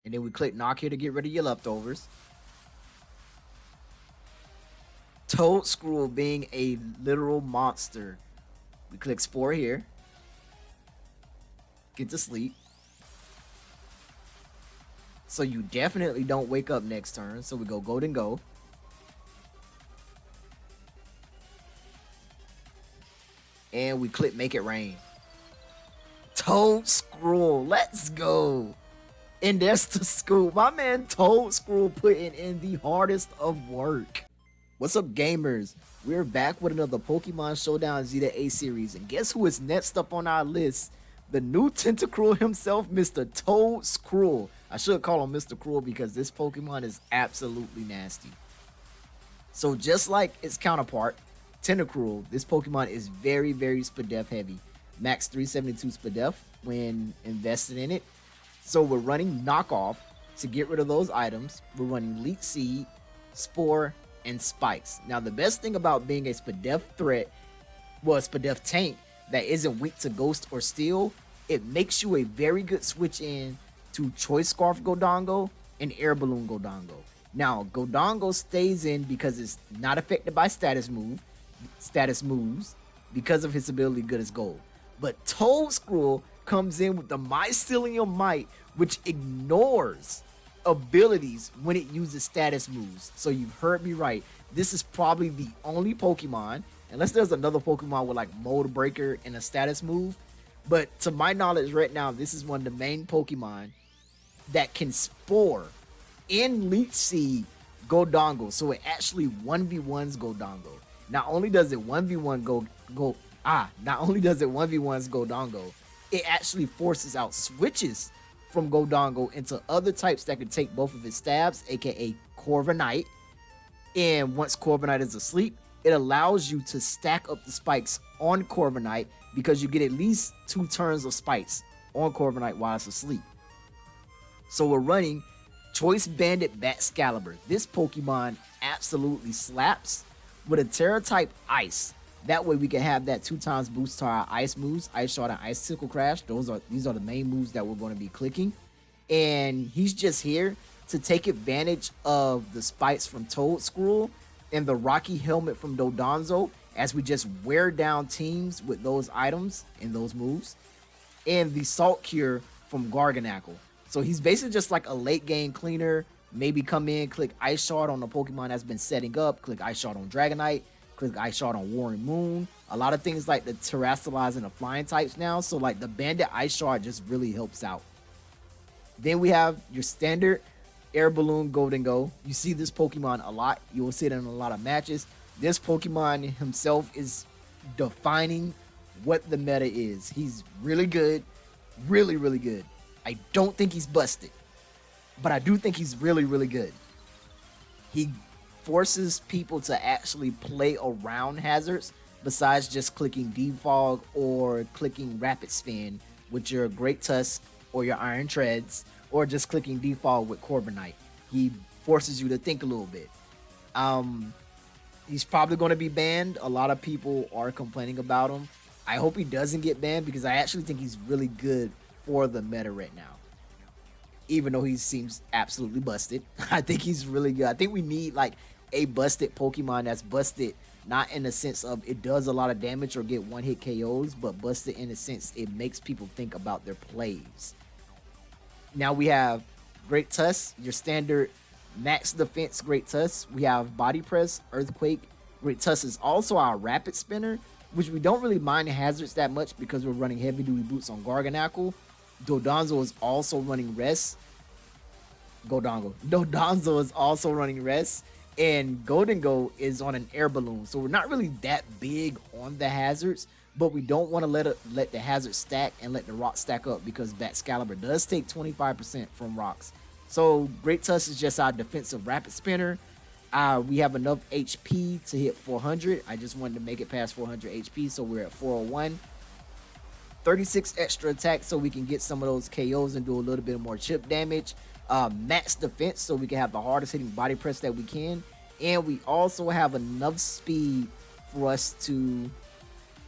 And then we click knock here to get rid of your leftovers. Toedscruel being a literal monster. We click spore here. Get to sleep. So you definitely don't wake up next turn. So we go golden go. And we click make it rain. Toedscruel, let's go. And that's the scoop. My man Toedscruel putting in the hardest of work. What's up, gamers? We're back with another Pokemon Showdown Zeta A series. And guess who is next up on our list? The new Tentacruel himself, Mr. Toedscruel. I should call him Mr. Cruel because this Pokemon is absolutely nasty. So just like its counterpart, Tentacruel, this Pokemon is very, very Spadef heavy. Max 372 Spadef when invested in it. So we're running knockoff to get rid of those items. We're running Leech Seed, Spore, and Spikes. Now the best thing about being a Spadef threat, well, a Spadef tank that isn't weak to Ghost or Steel, it makes you a very good switch in to Choice Scarf Godongo and Air Balloon Godongo. Now Godongo stays in because it's not affected by status moves because of his ability Good as Gold. But Toedscruel comes in with the Mycelium Might, which ignores abilities when it uses status moves. So you've heard me right. This is probably the only Pokemon, unless there's another Pokemon with like Mold Breaker and a status move. But to my knowledge right now, this is one of the main Pokemon that can Spore in Leech Seed Godongo. So it actually 1v1s Godongo. Not only does it 1v1 not only does it 1v1s Godongo, it actually forces out switches from Godongo into other types that can take both of his stabs, aka Corviknight. And once Corviknight is asleep, it allows you to stack up the spikes on Corviknight because you get at least 2 turns of spikes on Corviknight while it's asleep. So we're running Choice Bandit Batcalibur. This Pokemon absolutely slaps with a Terra type Ice. That way we can have that 2 times boost to our ice moves, Ice Shot and Ice Tickle Crash. These are the main moves that we're going to be clicking. And he's just here to take advantage of the spikes from Toedscruel and the Rocky Helmet from Dodonzo as we just wear down teams with those items and those moves. And the Salt Cure from Garganackle. So he's basically just like a late game cleaner. Maybe come in, click Ice Shard on the Pokemon that's been setting up, click Ice Shard on Dragonite, click Ice Shard on Warring Moon. A lot of things like the Terrasilize and the flying types now. So like the Bandit Ice Shard just really helps out. Then we have your standard Air Balloon Golden Go. You see this Pokemon a lot. You will see it in a lot of matches. This Pokemon himself is defining what the meta is. He's really good. Really, really good. I don't think he's busted, but I do think he's really, really good. He forces people to actually play around hazards besides just clicking Defog or clicking Rapid Spin with your Great Tusk or your Iron Treads, or just clicking Defog with Corviknight. He forces you to think a little bit. He's probably going to be banned. A lot of people are complaining about him. I hope he doesn't get banned because I actually think he's really good for the meta right now. Even though he seems absolutely busted, I think he's really good. I think we need like a busted Pokemon that's busted not in the sense of it does a lot of damage or get one hit KOs, but busted in the sense it makes people think about their plays. Now we have Great Tusk, your standard max defense Great Tusk. We have Body Press, Earthquake. Great Tusk is also our Rapid Spinner, which we don't really mind hazards that much because we're running heavy duty boots on Garganackle. Dodonzo is also running Rest. Dodonzo is also running Rest. And Golden Go is on an Air Balloon. So we're not really that big on the hazards, but we don't want to let the hazard stack and let the rocks stack up because Batcalibur does take 25% from rocks. So Great Tusk is just our defensive Rapid Spinner. We have enough HP to hit 400. I just wanted to make it past 400 HP, so we're at 401. 36 extra attack so we can get some of those KOs and do a little bit more chip damage. Max defense so we can have the hardest hitting body press that we can. And we also have enough speed for us to...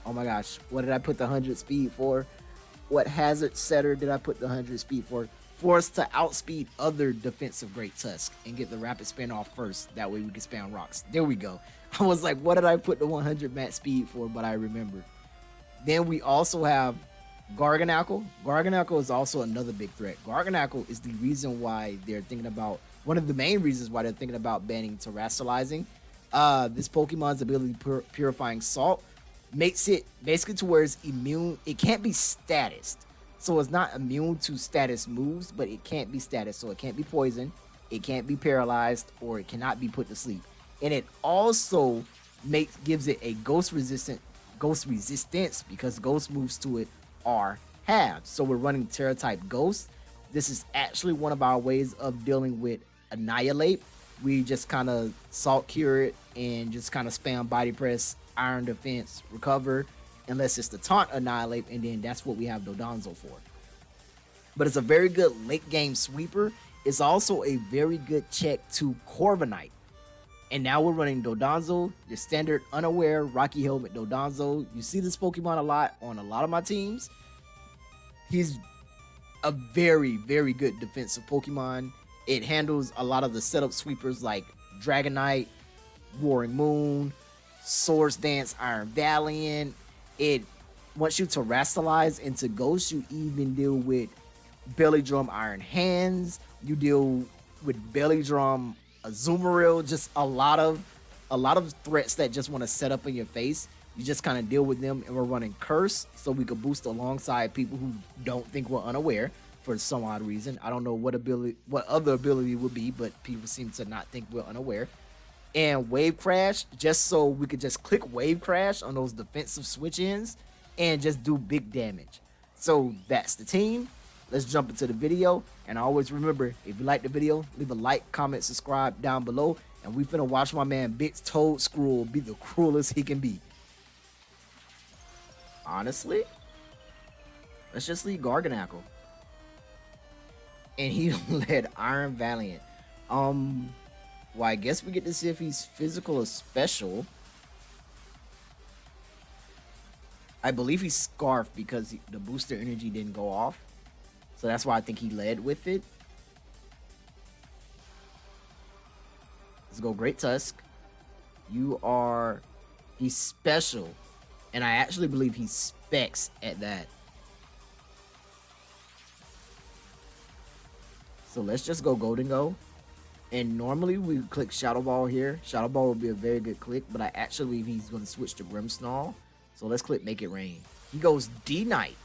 Oh my gosh, what did I put the 100 speed for? What hazard setter did I put the 100 speed for? for us to outspeed other defensive Great Tusk and get the rapid spin off first. That way we can spam rocks. There we go. I was like, what did I put the 100 max speed for? But I remembered. Then we also have Garganacl. Garganacl is also another big threat. Garganacl is the reason why they're thinking about, one of the main reasons why they're thinking about banning terastallizing. This Pokemon's ability Purifying Salt makes it basically to where it's immune. It can't be status. So it's not immune to status moves, but it can't be status. So it can't be poisoned, it can't be paralyzed, or it cannot be put to sleep. And it also gives it a ghost resistance because ghost moves to it are halved. So we're running Terra type Ghost. This is actually one of our ways of dealing with Annihilate. We just kind of salt cure it and just kind of spam body press, iron defense, recover, unless it's the taunt Annihilate, and then that's what we have Dodonzo for. But it's a very good late game sweeper. It's also a very good check to Corviknight. And now we're running Dodonzo, your standard unaware Rocky Helmet Dodonzo. You see this Pokemon a lot on a lot of my teams. He's a very, very good defensive Pokemon. It handles a lot of the setup sweepers like Dragonite, Roaring Moon, Swords Dance, Iron Valiant. It wants you to terastallize into Ghost. You even deal with Belly Drum Iron Hands. You deal with Belly Drum Azumarill. Just a lot of threats that just want to set up in your face. You just kind of deal with them, and we're running Curse so we could boost alongside people who don't think we're unaware for some odd reason. I don't know what other ability would be, but people seem to not think we're unaware. And Wave Crash, just so we could just click Wave Crash on those defensive switch ins and just do big damage. So that's the team. Let's jump into the video. And always remember, if you like the video, leave a like, comment, subscribe down below. And we finna watch my man Big Toedscruel be the cruelest he can be. Honestly, let's just leave Garganacl. And he led Iron Valiant. Well, I guess we get to see if he's physical or special. I believe he's Scarf because the booster energy didn't go off. So that's why I think he led with it. Let's go Great Tusk. He's special. And I actually believe he specs at that. So let's just go Golden Go. And normally we click Shadow Ball here. Shadow Ball would be a very good click, but I actually believe he's going to switch to Grimmsnarl. So let's click Make It Rain. He goes D-Knight.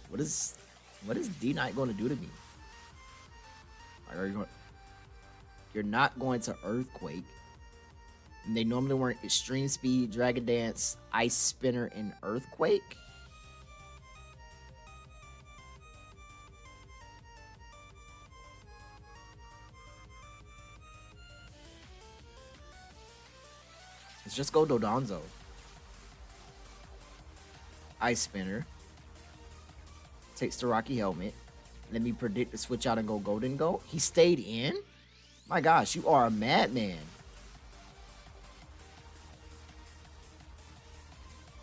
What is D-Knight going to do to me? You're not going to Earthquake. And they normally weren't Extreme Speed, Dragon Dance, Ice Spinner, and Earthquake. Let's just go Dodonzo. Ice Spinner. Takes the Rocky Helmet. Let me predict the switch out and go Golden Go. He stayed in? My gosh, you are a madman.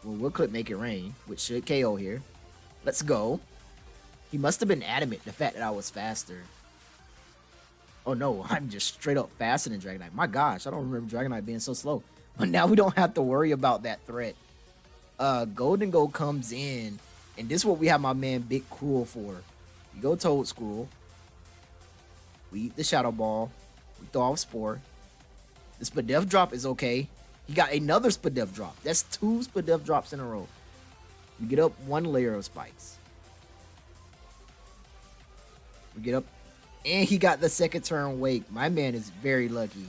Well, we'll click Make It Rain, which should KO here. Let's go. He must have been adamant, the fact that I was faster. Oh no, I'm just straight up faster than Dragonite. My gosh, I don't remember Dragonite being so slow. But now we don't have to worry about that threat. Golden Go comes in, and this is what we have my man Big Cruel for. We go Toedscruel. We eat the Shadow Ball. We throw off Spore. The Spadef drop is okay. He got another Spadef drop. That's 2 Spadef drops in a row. We get up 1 layer of spikes. We get up, and he got the second turn Wake. My man is very lucky.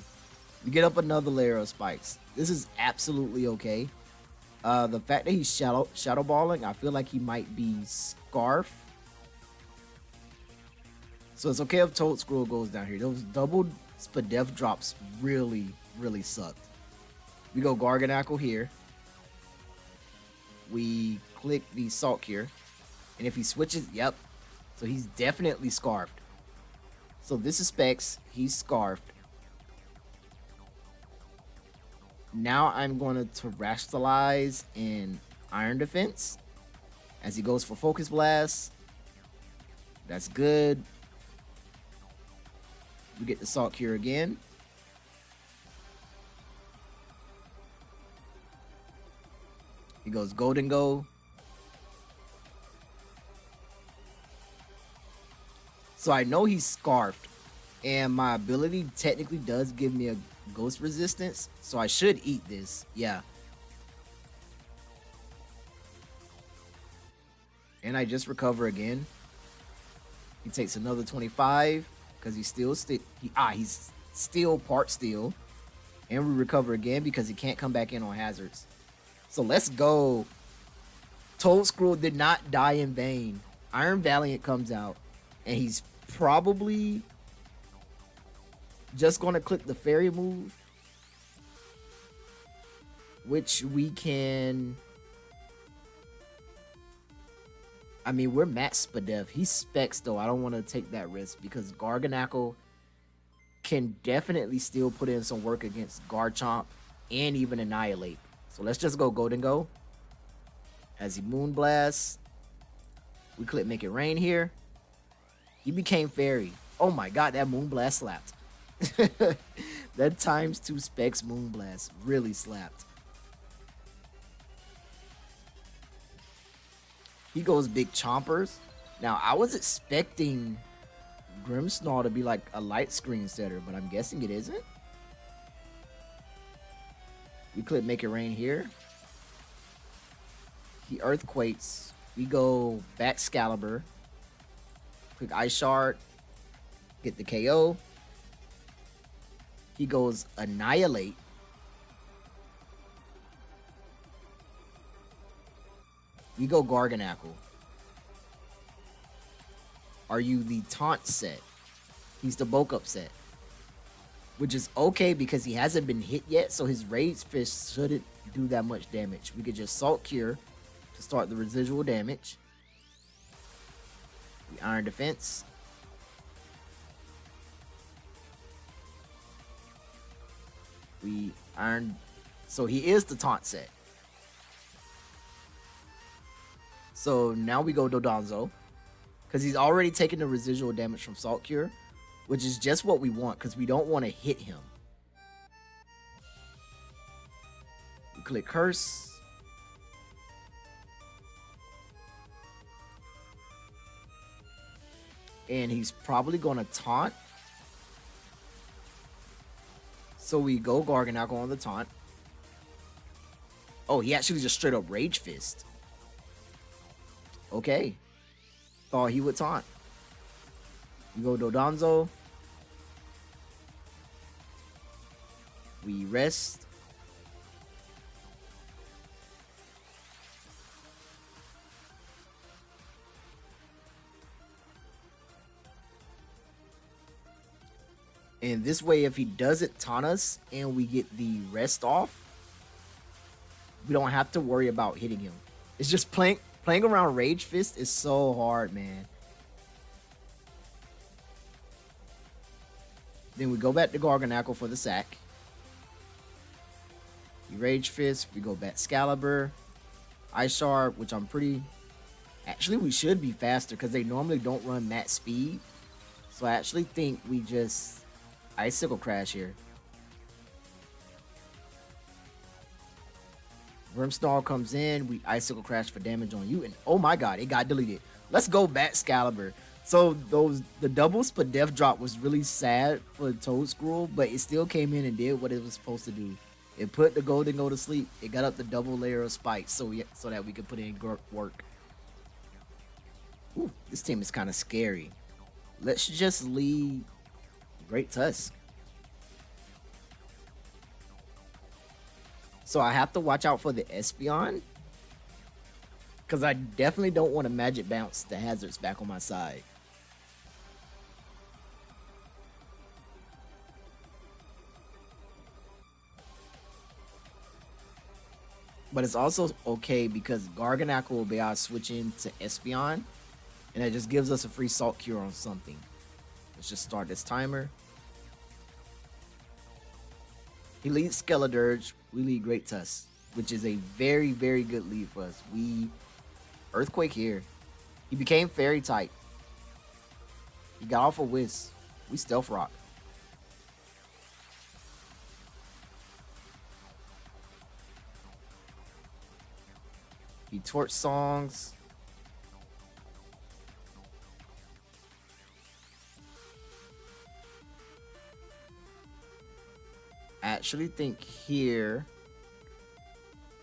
We get up another layer of spikes. This is absolutely okay. The fact that he's shadow balling, I feel like he might be Scarf. So it's okay if Toedscruel goes down here. Those double Spadef drops really, really sucked. We go Garganacl here. We click the Salt Cure. And if he switches, yep. So he's definitely Scarfed. So this is Specs. He's Scarfed. Now I'm going to terrestrialize in Iron Defense as he goes for Focus Blast. That's good. We get the Salt Cure again. He goes Golden Go. So I know he's Scarfed, and my ability technically does give me a ghost resistance, so I should eat this. Yeah. And I just recover again. He takes another 25 because he's still part steel. And we recover again because he can't come back in on hazards. So let's go. Toedscruel did not die in vain. Iron Valiant comes out, and he's probably just going to click the fairy move, which we can. I mean, we're max Spadef. He's specs though. I don't want to take that risk because Garganackle can definitely still put in some work against Garchomp and even Annihilate. So let's just go Golden Go. As he Moonblast, we click Make It Rain here. He became Fairy. Oh my god, that Moonblast slapped. That ×2 specs Moonblast really slapped. He goes Big Chompers. Now, I was expecting Grimmsnarl to be like a light screen setter, but I'm guessing it isn't. We click Make It Rain here. He Earthquakes. We go back Excalibur. Click Ice Shard. Get the KO. He goes Annihilate. We go Garganackle. Are you the Taunt set? He's the Bulk Up set. Which is okay because he hasn't been hit yet, so his Rage Fist shouldn't do that much damage. We could just Salt Cure to start the residual damage. The Iron Defense. We Iron... So he is the Taunt set. So now we go Dodonzo, because he's already taken the residual damage from Salt Cure, which is just what we want, because we don't want to hit him. We click Curse. And he's probably going to Taunt. So we go Garganackle on the Taunt. Oh, he actually just straight up Rage Fist. Okay. Thought he would Taunt. We go Dodonzo. We rest. And this way, if he doesn't taunt us and we get the rest off, we don't have to worry about hitting him. It's just playing around Rage Fist is so hard, man. Then we go back to Garganackle for the sack. We Rage Fist. We go back Excalibur. Ice Shard, which I'm pretty... Actually, we should be faster because they normally don't run max speed. So I actually think we just Icicle Crash here. Grimmsnarl comes in, we Icicle Crash for damage on you, and oh my god, it got deleted. Let's go back Excalibur. So the double Spadef drop was really sad for Toedscruel, but it still came in and did what it was supposed to do. It put the Golden Go to sleep. It got up the double layer of spikes so that we could put in work. Ooh, this team is kind of scary. Let's just lead Great Tusk. So I have to watch out for the Espeon, because I definitely don't want to Magic Bounce the hazards back on my side. But it's also okay because Garganackle will be able to switch into Espeon, and it just gives us a free Salt Cure on something. Let's just start this timer. He leads Skeledirge. We lead Great Tusk, which is a very, very good lead for us. We Earthquake here. He became Fairy type. He got off a Whisk. We Stealth Rock. He Torch Songs. I actually think here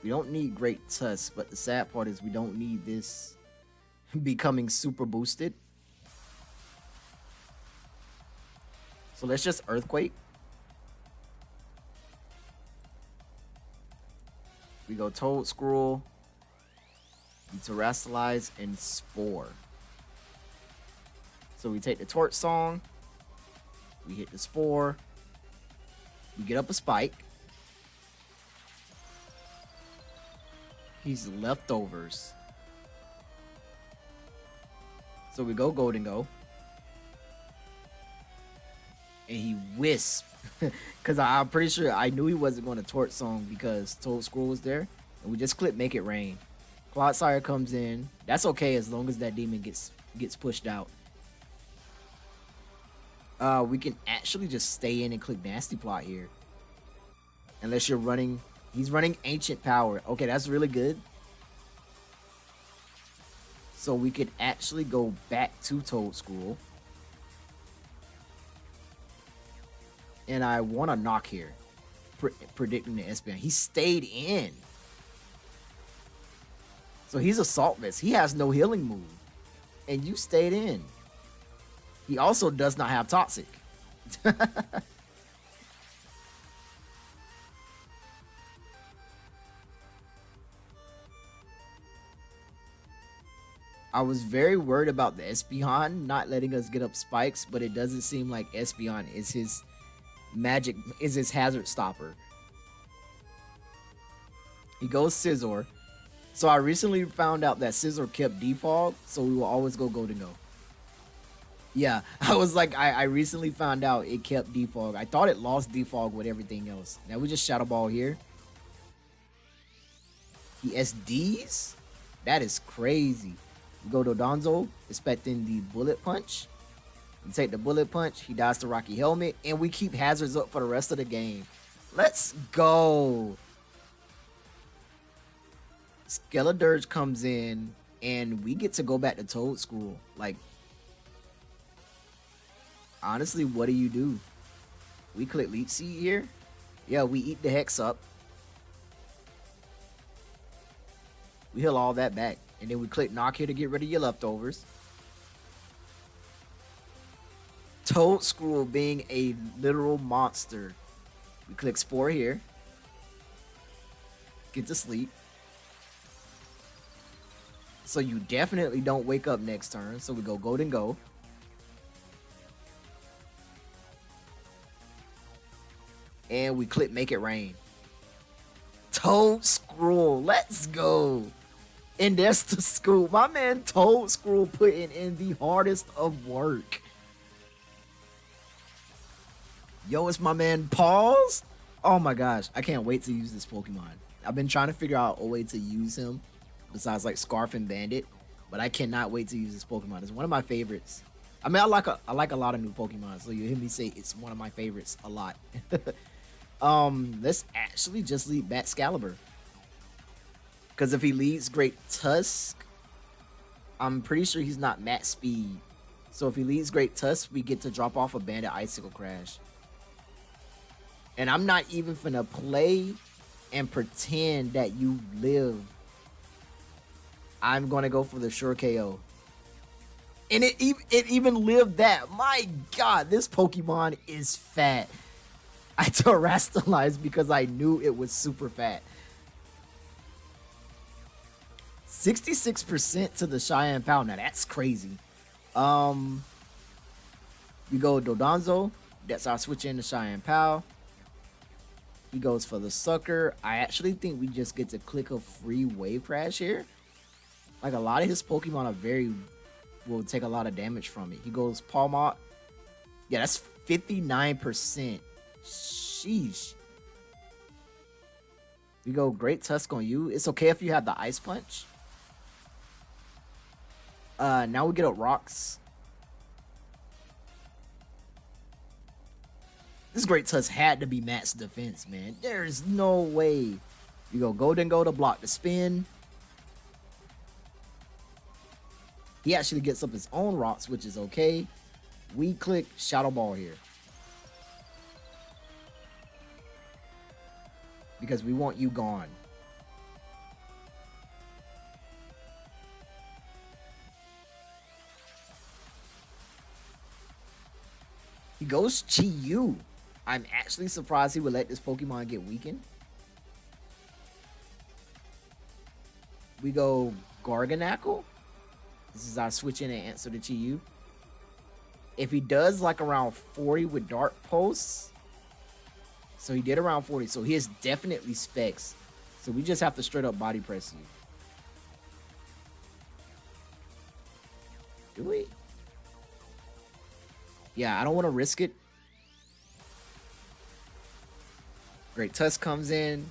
we don't need Great Tusk, but the sad part is we don't need this becoming super boosted. So let's just Earthquake. We go Toedscruel. We Terrasilize and Spore. So we take the Torch Song. We hit the Spore. We get up a Spike. He's Leftovers. So we go Golden Go. And he Wisp. Because I'm pretty sure I knew he wasn't going to Torch Song because Toedscruel was there. And we just click Make It Rain. Clodsire comes in. That's okay as long as that demon gets pushed out. We can actually just stay in and click Nasty Plot here. Unless you're running... He's running Ancient Power. Okay, that's really good. So we could actually go back to Toedscruel. And I want to knock here. Predicting the Espeon. He stayed in. So he's Assault Vest. He has no healing move. And you stayed in. He also does not have Toxic. I was very worried about the Espeon not letting us get up spikes, but it doesn't seem like Espeon is his his hazard stopper. He goes Scizor. So I recently found out that Scizor kept Defog, so we will always go Golden Go. Yeah, I was like, I recently found out it kept Defog. I thought it lost Defog with everything else. Now we just Shadow Ball here. He SDs? That is crazy. We go to Donzo, expecting the Bullet Punch. We take the Bullet Punch, he dies to Rocky Helmet, and we keep hazards up for the rest of the game. Let's go. Skeledirge comes in, and we get to go back to Toedscruel. Like, honestly, what do you do? We click Leech Seed here. Yeah, we eat the Hex up. We heal all that back. And then we click Knock here to get rid of your Leftovers. Toedscruel being a literal monster. We click Spore here. Get to sleep. So you definitely don't wake up next turn. So we go Golden Go. And we click Make It Rain. Toedscruel, let's go. And that's the scoop. My man Toedscruel putting in the hardest of work. Yo, it's my man Pause. Oh my gosh, I can't wait to use this Pokemon. I've been trying to figure out a way to use him besides like Scarf and Bandit, but I cannot wait to use this Pokemon. It's one of my favorites. I mean, I like a lot of new Pokemon, so you hear me say it's one of my favorites a lot. Let's actually just lead Batcalibur. Because if he leads Great Tusk, I'm pretty sure he's not max speed. So if he leads Great Tusk, we get to drop off a Bandit Icicle Crash. And I'm not even finna play and pretend that you live. I'm gonna go for the sure KO. And it even lived that. My God, this Pokemon is fat. I terrestrialized because I knew it was super fat. 66% to the Cheyenne Pal. Now that's crazy. We go Dodonzo. That's our switch in to Cheyenne Pal. He goes for the Sucker. I actually think we just get to click a free Wave Crash here. Like a lot of his Pokemon are will take a lot of damage from it. He goes Palmot. Yeah, that's 59%. Sheesh. We go Great Tusk on you. It's okay if you have the Ice Punch. Now we get up Rocks. This Great Tusk had to be max defense, man. There's no way. You go Golden Go to block the spin. He actually gets up his own rocks, which is okay. We click Shadow Ball here. Because we want you gone. He goes Chi-Yu. I'm actually surprised he would let this Pokemon get weakened. We go Garganackle. This is our switch in and answer to Chi-Yu. If he does like around 40 with Dark Pulse. So he did around 40. So he is definitely specs. So we just have to straight up body press you. Do we? Yeah, I don't want to risk it. Great Tusk comes in.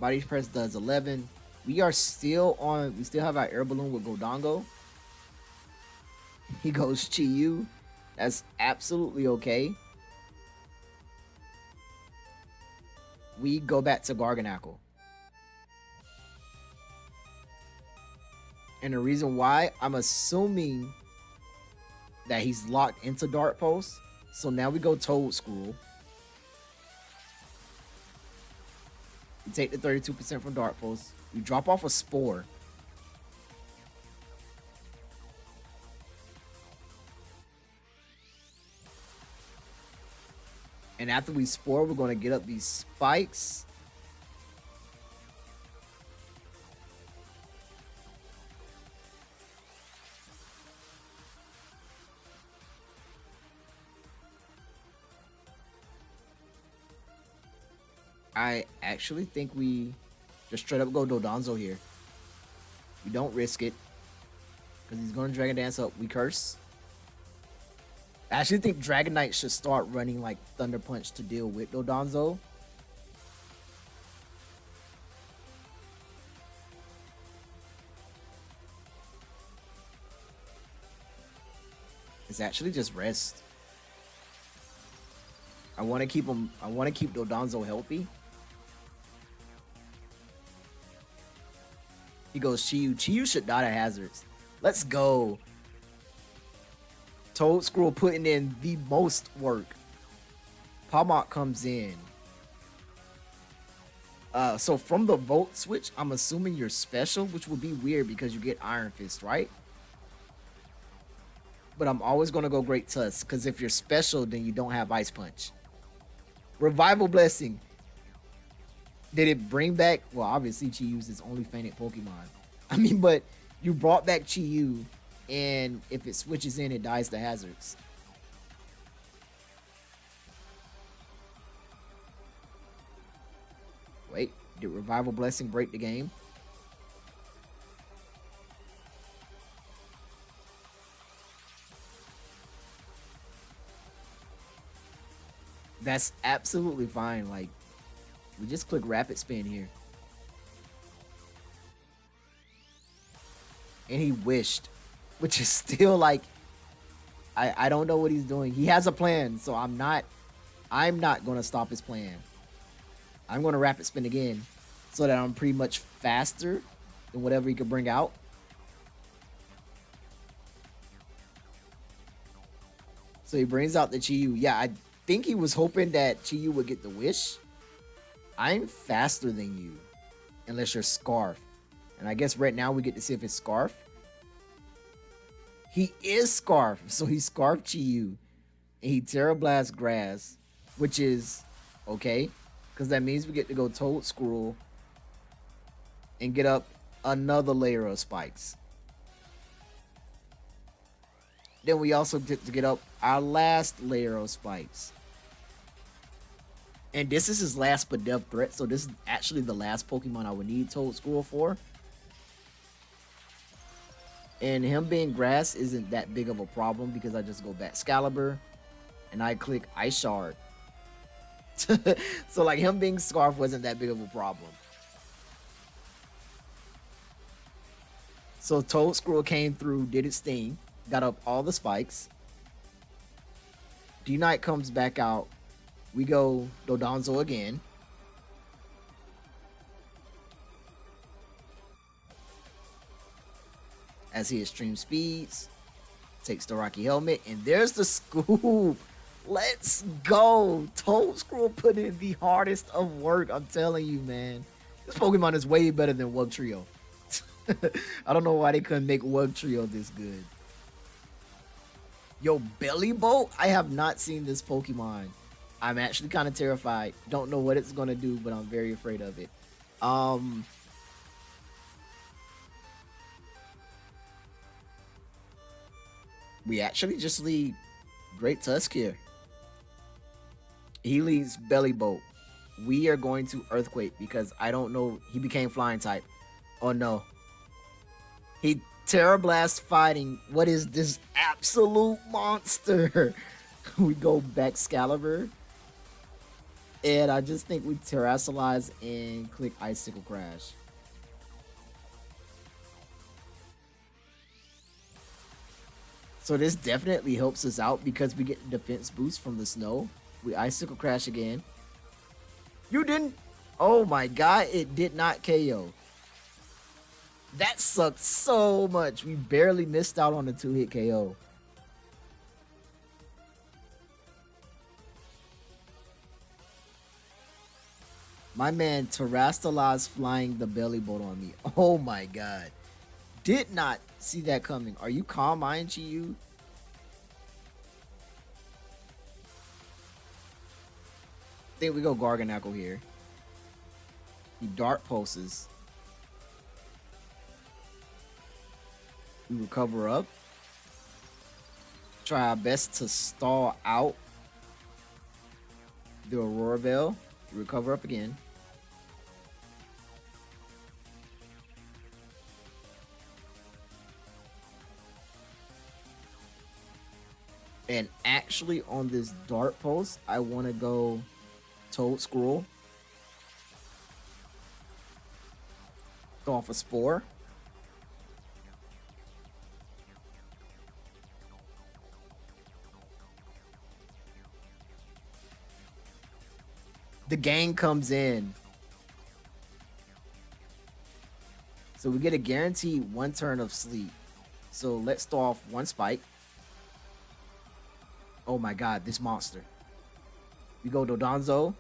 Body press does 11. We are still on. We still have our air balloon with Gholdengo. He goes Chi-Yu. That's absolutely okay. We go back to Garganackle. And the reason why, I'm assuming that he's locked into Dark Pulse. So now we go Toedscruel. We take the 32% from Dark Pulse. We drop off a Spore. And after we Spore, we're going to get up these spikes. I actually think we just straight up go Dodonzo here. We don't risk it. Because he's going to Dragon Dance up. We curse. I actually think Dragonite should start running like Thunder Punch to deal with Dodonzo. It's actually just rest. I want to keep him. I want to keep Dodonzo healthy. He goes Chi-Yu. Chi-Yu should die to hazards. Let's go. Toedscruel putting in the most work. Palmok comes in. So from the Volt switch, I'm assuming you're special, which would be weird because you get Iron Fist, right? But I'm always going to go Great Tusk, because if you're special, then you don't have Ice Punch. Revival Blessing. Did it bring back... Well, obviously, Chi-Yu's his only fainted Pokemon. I mean, but you brought back Chi-Yu, and if it switches in, it dies to hazards. Wait, did Revival Blessing break the game? That's absolutely fine. Like, we just click Rapid Spin here. And he wished, which is still like, I don't know what he's doing. He has a plan, so I'm not going to stop his plan. I'm going to Rapid Spin again so that I'm pretty much faster than whatever he could bring out. So he brings out the Chi-Yu. Yeah, I think he was hoping that Chi-Yu would get the wish. I'm faster than you, unless you're Scarf. And I guess right now we get to see if it's Scarf. He is Scarf, so he Scarf Chi-Yu. And he Terra Blast Grass, which is okay, because that means we get to go Toedscruel and get up another layer of spikes. Then we also get to get up our last layer of spikes. And this is his last but death threat, so this is actually the last Pokemon I would need Toedscruel for. And him being grass isn't that big of a problem because I just go back Excalibur and I click Ice Shard. So like him being scarf wasn't that big of a problem. So Toedscruel came through, did its thing, got up all the spikes. D-Knight comes back out. We go Dodonzo again. As he extreme speeds, takes the Rocky Helmet, and there's the scoop. Let's go. Toedscruel put in the hardest of work. I'm telling you, man. This Pokemon is way better than Wugtrio. I don't know why they couldn't make Wugtrio this good. Yo, Bellybolt? I have not seen this Pokemon. I'm actually kind of terrified. Don't know what it's going to do, but I'm very afraid of it. We actually just lead Great Tusk here. He leads Bellybolt. We are going to Earthquake because I don't know. He became Flying type. Oh no. He Terra Blast fighting. What is this absolute monster? We go back Excalibur. And I just think we Terrasilize and click Icicle Crash. So this definitely helps us out because we get the defense boost from the snow. We Icicle Crash again. You didn't. Oh my god, it did not KO. That sucked so much. We barely missed out on the 2-hit KO. My man Terrasilize flying the Bellybolt on me. Oh my god. Did not see that coming. Are you Calm Mind, Chi-Yu? I think we go Garganacl here. He Dart Pulses. We recover up. Try our best to stall out the Aurora Bell. Recover up again. And actually on this Dart Pulse, I want to go Toedscruel. Go off a Spore. The gang comes in. So we get a guaranteed 1 turn of sleep. So let's throw off 1 spike. Oh my god, this monster. We go Dodonzo.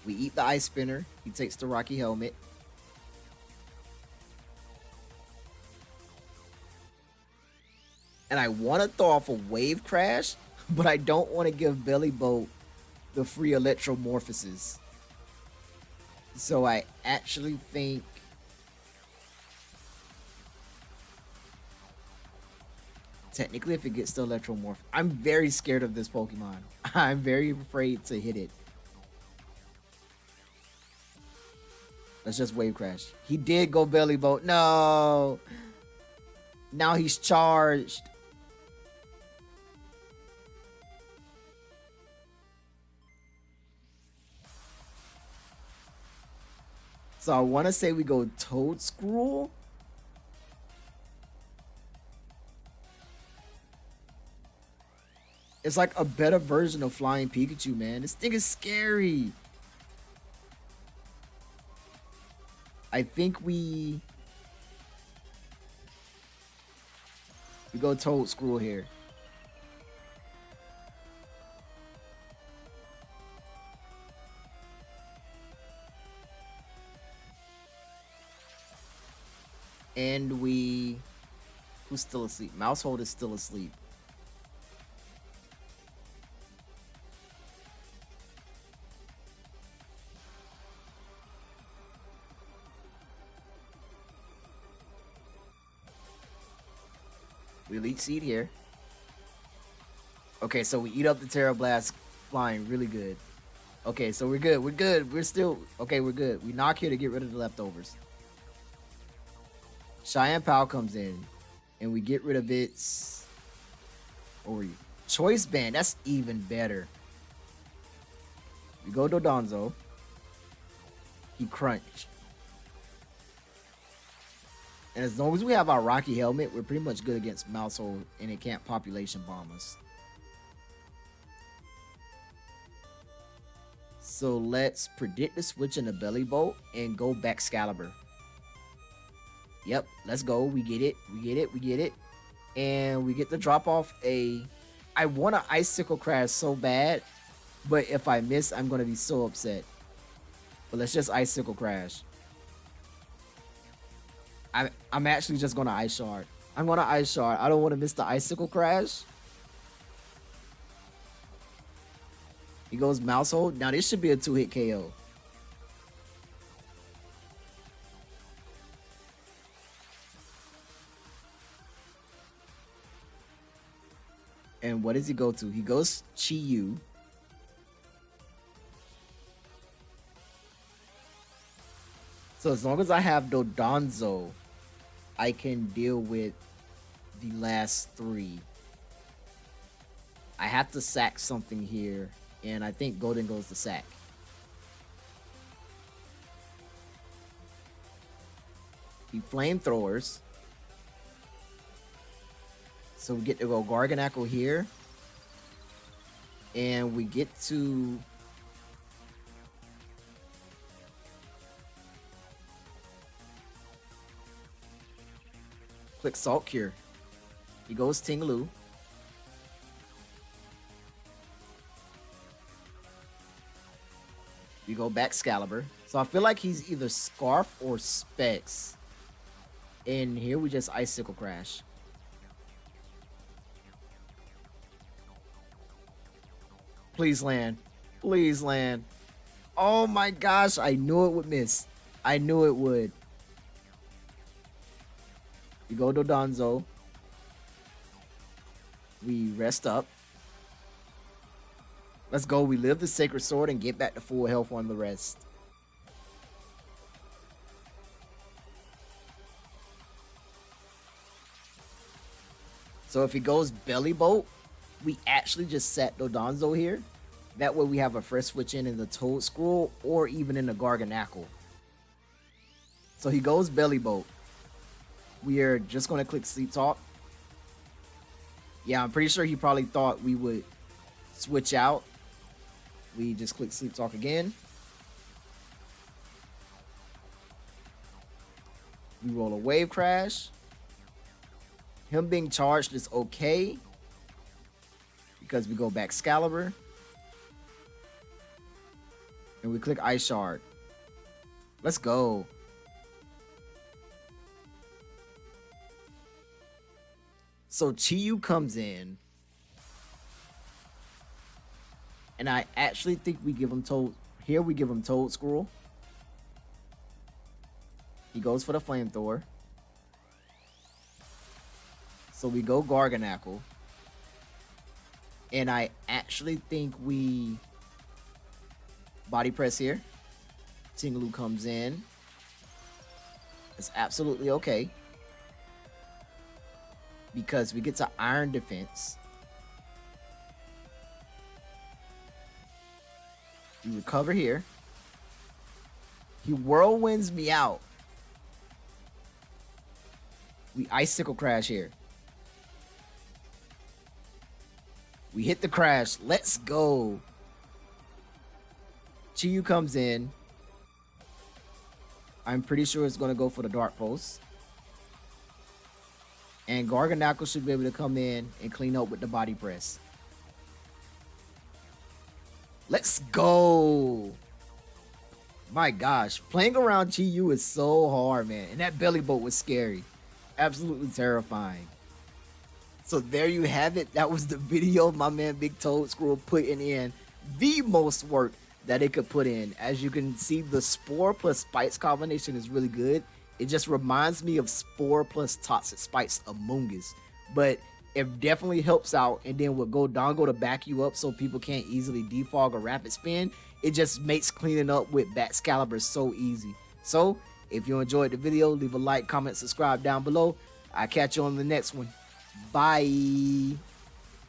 We eat the Ice Spinner. He takes the Rocky Helmet. And I want to throw off a Wave Crash, but I don't want to give Bellybolt the free Electromorphosis. So I actually think technically if it gets the Electromorph, I'm very scared of this Pokemon. I'm very afraid to hit it. Let's just Wave Crash. He did go Bellybolt. No. Now he's charged. So I want to say we go Toedscruel. It's like a better version of Flying Pikachu, man. This thing is scary. I think we go Toedscruel here. And who's still asleep? Mousehold is still asleep. We Elite Seed here. Okay, so we eat up the Terra Blast flying really good. Okay, so we're good. We're good. We're still... Okay, we're good. We knock here to get rid of the leftovers. Cheyenne Pal comes in, and we get rid of its choice band. That's even better. We go Dodonzo. He crunch. And as long as we have our Rocky Helmet, we're pretty much good against Mousehold, and it can't population bomb us. So let's predict the switch in the Belly Bolt and go back Excalibur. Yep, let's go. We get it. We get it. We get it. And we get to drop off a... I want an Icicle Crash so bad, but if I miss, I'm going to be so upset. But let's just Icicle Crash. I'm actually just going to Ice Shard. I'm going to Ice Shard. I don't want to miss the Icicle Crash. He goes Mousehold. Now this should be a 2-hit KO. And what does he go to? He goes Chi-Yu. So as long as I have Dodonzo, I can deal with the last 3. I have to sack something here, and I think Golden goes to sack. He flamethrowers. So we get to go Garganackle here. And we get to... click Salt Cure. He goes Tingaloo. We go back Excalibur. So I feel like he's either Scarf or Specs. And here we just Icicle Crash. Please land. Please land. Oh my gosh, I knew it would miss. I knew it would. We go Dodonzo. We rest up. Let's go. We live the Sacred Sword and get back to full health on the rest. So if he goes Belly Bolt, we actually just set Dodonzo here. That way we have a fresh switch in the Toedscruel or even in the Garganackle. So he goes Belly Bolt. We are just going to click Sleep Talk. Yeah, I'm pretty sure he probably thought we would switch out. We just click Sleep Talk again. We roll a Wave Crash. Him being charged is okay, because we go back Excalibur. And we click Ice Shard. Let's go. So Chi-Yu comes in. And I actually think we give him Here we give him Toedscruel. He goes for the Flamethrower. So we go Garganackle. And I actually think we Body Press here. Tingaloo comes in. It's absolutely okay, because we get to Iron Defense. We recover here. He Whirlwinds me out. We Icicle Crash here. We hit the crash. Let's go. Chi-Yu comes in. I'm pretty sure it's going to go for the Dark Pulse. And Garganackle should be able to come in and clean up with the Body Press. Let's go. My gosh. Playing around Chi-Yu is so hard, man. And that Belly Bolt was scary. Absolutely terrifying. So there you have it. That was the video of my man Big Toedscruel putting in the most work that it could put in. As you can see, the Spore plus Spikes combination is really good. It just reminds me of Spore plus Toxic Spikes Among Us. But it definitely helps out. And then with Dodongo to back you up so people can't easily defog or rapid spin, it just makes cleaning up with Bat Excalibur so easy. So If you enjoyed the video, leave a like, comment, subscribe down below. I'll catch you on the next one. Bye.